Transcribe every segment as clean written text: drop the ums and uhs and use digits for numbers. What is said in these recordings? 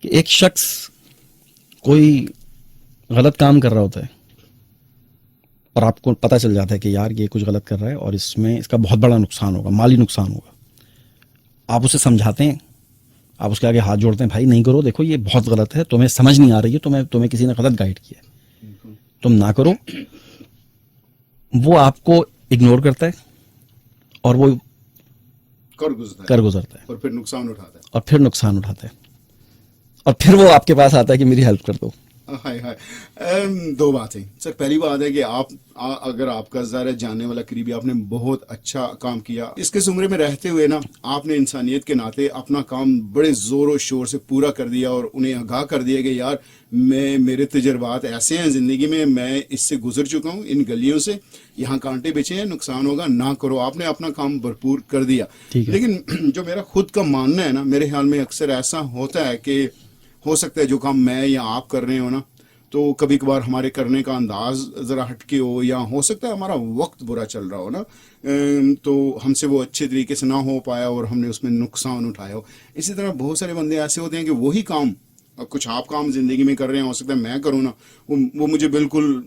کہ ایک شخص کوئی غلط کام کر رہا ہوتا ہے اور آپ کو پتہ چل جاتا ہے کہ یار یہ کچھ غلط کر رہا ہے اور اس میں اس کا بہت بڑا نقصان ہوگا، مالی نقصان ہوگا. آپ اسے سمجھاتے ہیں، آپ اس کے آگے ہاتھ جوڑتے ہیں، بھائی نہیں کرو، دیکھو یہ بہت غلط ہے، تمہیں سمجھ نہیں آ رہی ہے، تمہیں کسی نے غلط گائیڈ کیا ہے، تم نہ کرو. وہ آپ کو اگنور کرتا ہے اور وہ کر گزرتا ہے اور پھر نقصان اٹھاتا ہے اور پھر وہ آپ کے پاس آتا ہے کہ میری ہیلپ کر دو. ہائے ہائے. دو باتیں سر. پہلی بات ہے کہ آپ اگر آپ کا ظاہر جاننے والا قریبی، آپ نے بہت اچھا کام کیا. اس کے زمرے میں رہتے ہوئے نا آپ نے انسانیت کے ناطے اپنا کام بڑے زور و شور سے پورا کر دیا اور انہیں آگاہ کر دیا کہ یار میرے تجربات ایسے ہیں زندگی میں اس سے گزر چکا ہوں، ان گلیوں سے، یہاں کانٹے بچے ہیں، نقصان ہوگا، نہ کرو. آپ نے اپنا کام بھرپور کر دیا. لیکن جو میرا خود کا ماننا ہے نا، میرے خیال میں اکثر ایسا ہوتا ہے کہ ہو سکتا ہے جو کام میں یا آپ کر رہے ہو نا، تو کبھی کبھار ہمارے کرنے کا انداز ذرا ہٹ کے ہو، یا ہو سکتا ہے ہمارا وقت برا چل رہا ہو نا، تو ہم سے وہ اچھے طریقے سے نہ ہو پایا اور ہم نے اس میں نقصان اٹھایا ہو. اسی طرح بہت سارے بندے ایسے ہوتے ہیں کہ وہی کام، کچھ آپ کام زندگی میں کر رہے ہیں، ہو سکتا ہے میں کروں نا، وہ مجھے بالکل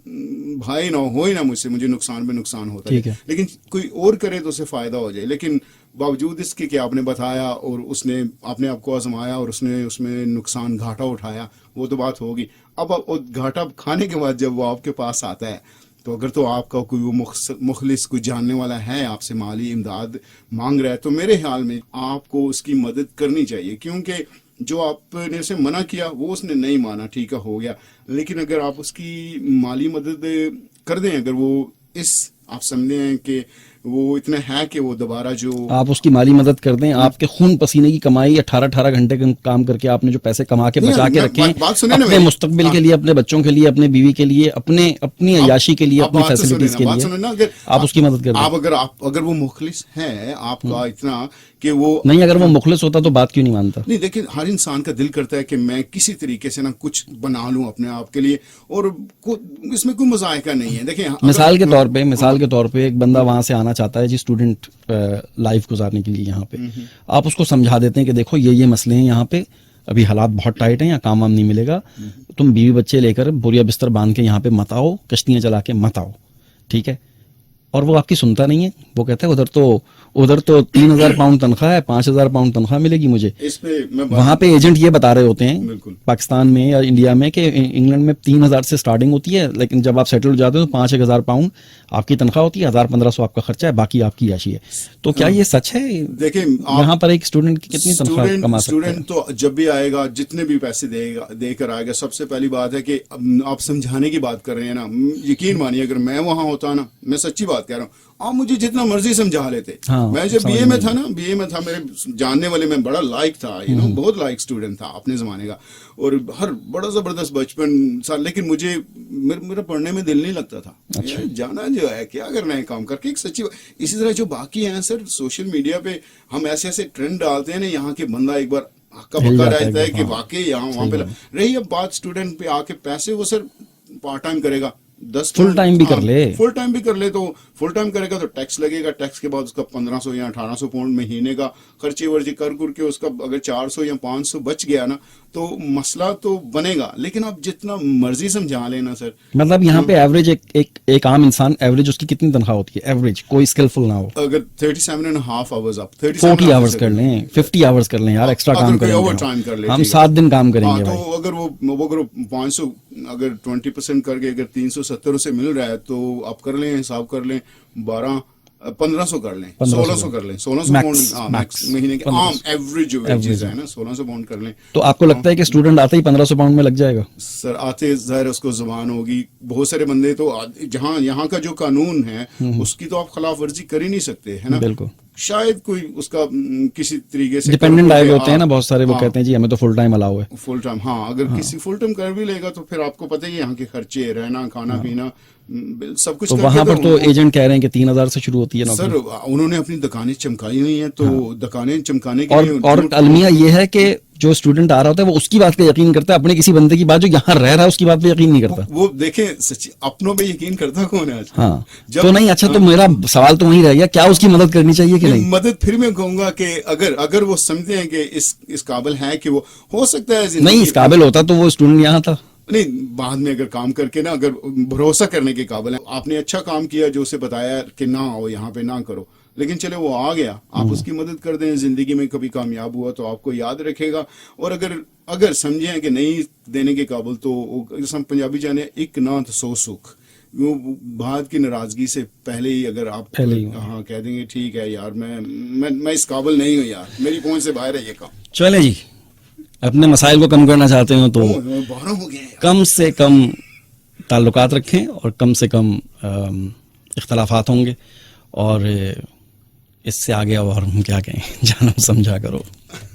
بھائی نہ ہو ہی نہ مجھ سے، مجھے نقصان پہ نقصان ہوتا ہے، لیکن کوئی اور کرے تو اسے فائدہ ہو جائے. لیکن باوجود اس کے کہ آپ نے بتایا اور اس نے اپنے آپ کو آزمایا اور اس نے اس میں نقصان گھاٹا اٹھایا، وہ تو بات ہوگی. اب گھاٹا کھانے کے بعد جب وہ آپ کے پاس آتا ہے، تو اگر تو آپ کا کوئی وہ مخلص کوئی جاننے والا ہے آپ سے مالی امداد مانگ رہا ہے، تو میرے خیال میں آپ کو اس کی مدد کرنی چاہیے. کیونکہ جو آپ نے اسے منع کیا وہ اس نے نہیں مانا، ٹھیک ہے ہو گیا، لیکن اگر آپ اس کی مالی مدد کر دیں، اگر وہ آپ سمجھیں کہ وہ اتنا ہے کہ وہ دوبارہ جو آپ اس کی مالی مدد کر دیں، آپ کے خون پسینے کی کمائی 18 گھنٹے کام کر کے آپ نے جو پیسے کما کے بچا کے رکھے ہیں اپنے مستقبل کے لیے، اپنے بچوں کے لیے، اپنے بیوی کے لیے، اپنی عیاشی کے لیے، اپنی فیسلٹیز کے لیے، آپ اس کی مدد کر دیں. اگر وہ مخلص ہے آپ کا اتنا کہ وہ نہیں، اگر وہ مخلص ہوتا تو بات کیوں نہیں مانتا؟ نہیں، دیکھیں ہر انسان کا دل کرتا ہے کہ میں کسی طریقے سے نا کچھ بنا لوں اپنے آپ کے لیے، اور اس میں کوئی مذائقہ نہیں ہے. دیکھیں مثال کے طور پہ ایک بندہ وہاں سے آنا چاہتا ہے جی اسٹوڈنٹ لائف گزارنے کے لیے یہاں پہ، آپ اس کو سمجھا دیتے ہیں کہ دیکھو یہ مسئلے ہیں یہاں پہ، ابھی حالات بہت ٹائٹ ہیں، یہاں کام نہیں ملے گا، تم بیوی بچے لے کر بوریا بستر باندھ کے یہاں پہ مت آؤ، کشتیاں چلا کے مت آؤ، ٹھیک ہے. اور وہ آپ کی سنتا نہیں ہے، وہ کہتا ہے ادھر تو 3,000 پاؤنڈ تنخواہ ہے، 5,000 پاؤنڈ تنخواہ ملے گی مجھے. وہاں پہ ایجنٹ یہ بتا رہے ہوتے ہیں پاکستان میں یا انڈیا میں کہ انگلینڈ میں 3,000 سے سٹارٹنگ ہوتی ہے، لیکن جب آپ سیٹل ہو جاتے ہو تو 5,000 پاؤنڈ آپ کی تنخواہ ہوتی ہے، 1,500 آپ کا خرچہ ہے، باقی آپ کی عیاشی ہے. تو کیا یہ سچ ہے؟ دیکھیں یہاں پر ایک اسٹوڈنٹ کی کتنی تنخواہ کما سکتا ہے؟ اسٹوڈنٹ تو جب بھی آئے گا، جتنے بھی پیسے دے کر آئے گا، سب سے پہلی بات ہے کہ آپ سمجھانے کی بات کر رہے ہیں نا، یقین مانیے اگر میں وہاں ہوتا نا، میں سچی بات کہہ رہا ہوں، آپ مجھے جتنا مرضی سمجھا لیتے. میں جب بی اے میں تھا، میرے جاننے والے میں بڑا لائق تھا، بہت لائق اسٹوڈنٹ تھا اپنے زمانے کا، اور ہر بڑا زبردست بچپن سا، لیکن مجھے میرا پڑھنے میں دل نہیں لگتا تھا. جانا جو ہے کیا کرنا ہے کام کر کے، ایک سچی. اسی طرح جو باقی ہیں سر، سوشل میڈیا پہ ہم ایسے ٹرینڈ ڈالتے ہیں نا، یہاں کے بندہ ایک بار ہکا بکا رہتا ہے کہ واقعی یہاں وہاں پہ رہی. اب بات اسٹوڈنٹ پہ آ کے پیسے، وہ سر پارٹ ٹائم کرے گا، فل ٹائم بھی کر لے، تو فل ٹائم کرے گا تو ٹیکس لگے گا، ٹیکس کے بعد اس کا 1,500 یا 1,800 پاؤنڈ مہینے کا خرچے ورچے کر کے اس کا اگر 400 یا 500 بچ گیا نا، تو مسئلہ تو بنے گا. لیکن آپ جتنا مرضی سمجھا لینا سر، مطلب یہاں پہ ایوریج ایک عام انسان ایوریج اس کی کتنی تنخواہ ہوتی ہے؟ ایوریج کوئی اسکلفل نہ ہو، اگر 37.5 آورز، آپ 40 آورز کر لیں، 50 آورز کر لیں یار، ایکسٹرا کام کریں گے ہم، 7 دن کام کریں گے. تو اگر وہ 500 اگر 20% کر کے اگر 370 سے مل رہا ہے، تو آپ کر لیں، حساب کر لیں، 1,500 کر لیں، 1,600 کر لیں، 1,600 پاؤنڈ مہینے کے عام ایوریج جو ویجز ہے نا، 1,600 پاؤنڈ کر لیں. تو آپ کو لگتا ہے کہ اسٹوڈنٹ آتے ہی 1,500 پاؤنڈ میں لگ جائے گا؟ سر آتے ظاہر اس کو زبان ہوگی، بہت سارے بندے تو جہاں یہاں کا جو قانون ہے اس کی تو آپ خلاف ورزی کر ہی نہیں سکتے، ہے نا. بالکل. شاید کوئی اس کا کسی طریقے سے ڈیپینڈنٹ آئے ہوتے ہیں نا بہت سارے، وہ کہتے ہیں جی ہمیں تو فل ٹائم الاؤ ہے. فل ٹائم، ہاں، اگر کسی فل ٹائم کر بھی لے گا تو پھر آپ کو پتہ ہی یہاں کے خرچے، رہنا، کھانا پینا، سب کچھ. تو وہاں پر تو ایجنٹ کہہ رہے ہیں کہ 3,000 سے شروع ہوتی ہے سر. انہوں نے اپنی دکانیں چمکائی ہوئی ہیں، تو دکانیں چمکانے کے لیے اور المیہ یہ ہے کہ جو اسٹوڈنٹ آ رہا ہوتا ہے وہ اس کی بات پہ یقین کرتا ہے, اپنے کسی بندے کی بات جو یہاں رہ رہا ہے اس کی بات پہ یقین نہیں کرتا. وہ دیکھیں سچی اپنوں پہ یقین کرتا کون ہے آج؟ ہاں جب تو نہیں, اچھا تو میرا سوال تو وہیں رہ گیا, کیا اس کی مدد کرنی چاہیے کہ نہیں؟ مدد پھر میں کہوں گا کہ اگر وہ سمجھتے ہیں کہ اس قابل ہے کہ وہ ہو سکتا ہے نہیں اس قابل ہوتا تو وہ اسٹوڈنٹ یہاں تھا نہیں, بعد میں اگر کام کر کے نا اگر بھروسہ کرنے کے قابل ہے, آپ نے اچھا کام کیا جو اسے بتایا کہ نہ آؤ یہاں پہ نہ کرو, لیکن چلے وہ آ گیا, آپ اس کی مدد کر دیں, زندگی میں کبھی کامیاب ہوا تو آپ کو یاد رکھے گا. اور اگر سمجھیں کہ نہیں دینے کے قابل تو جیسے ہم پنجابی جانے ایک نہ تو سو سکھ, وہ بات کی ناراضگی سے پہلے ہی اگر آپ ہاں کہہ دیں گے ٹھیک ہے یار میں اس قابل نہیں ہوں یار, میری پہنچ سے باہر ہے یہ کام. چلے جی, اپنے مسائل کو کم کرنا چاہتے ہو تو بارہ ہو گئے, کم سے کم تعلقات رکھیں اور کم سے کم اختلافات ہوں گے, اور اس سے آگے اور ہم کیا کہیں, جانو سمجھا کرو.